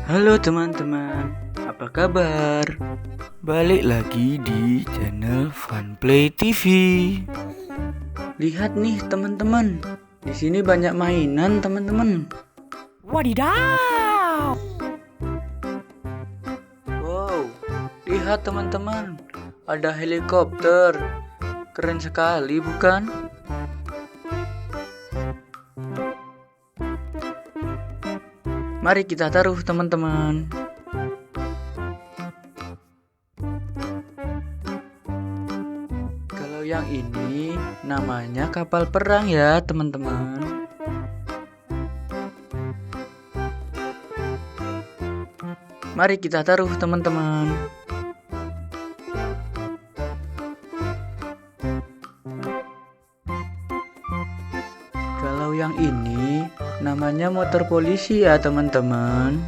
Halo teman-teman, apa kabar? Balik lagi di channel Funplay TV. Lihat nih teman-teman, di sini banyak mainan teman-teman. Wadidaw! Wow, lihat teman-teman, ada helikopter. Keren sekali bukan? Mari kita taruh teman-teman. Kalau yang ini namanya kapal perang ya teman-teman. Mari kita taruh teman-teman. Kalau yang ini namanya motor polisi ya teman-teman.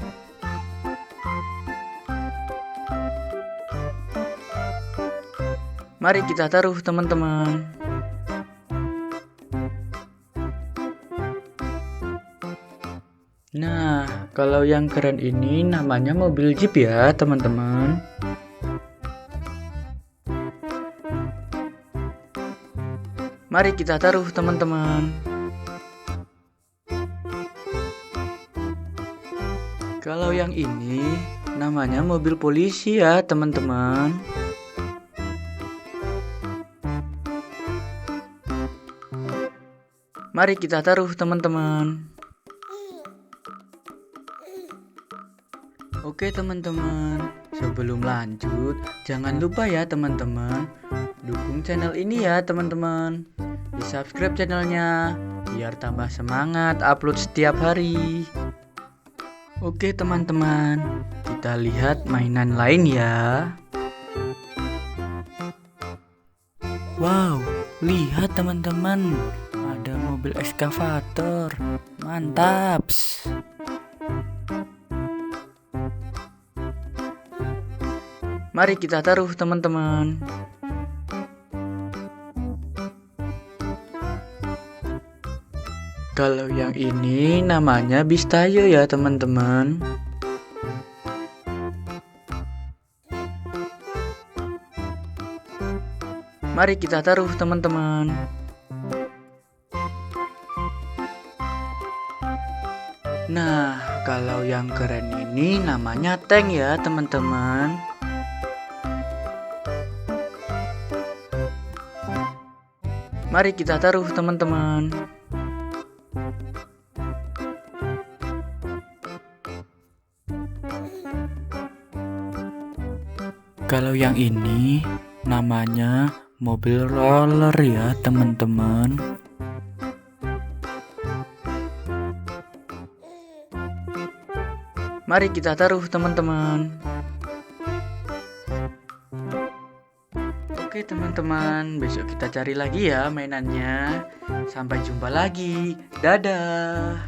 Mari kita taruh teman-teman. Nah, kalau yang keren ini namanya mobil jeep ya teman-teman. Mari kita taruh teman-teman. Kalau yang ini namanya mobil polisi ya teman-teman. Mari kita taruh teman-teman. Oke teman-teman, sebelum lanjut jangan lupa ya teman-teman dukung channel ini ya teman-teman. Di subscribe channelnya biar tambah semangat upload setiap hari. Oke teman-teman, kita lihat mainan lain ya. Wow, lihat teman-teman, ada mobil ekskavator. Mantaps. Mari kita taruh teman-teman. Kalau yang ini namanya bis tayo ya teman-teman. Mari kita taruh teman-teman. Nah, kalau yang keren ini namanya tank ya teman-teman. Mari kita taruh teman-teman. Kalau yang ini namanya mobil roller ya teman-teman. Mari kita taruh teman-teman. Oke teman-teman, besok kita cari lagi ya mainannya. Sampai jumpa lagi. Dadah.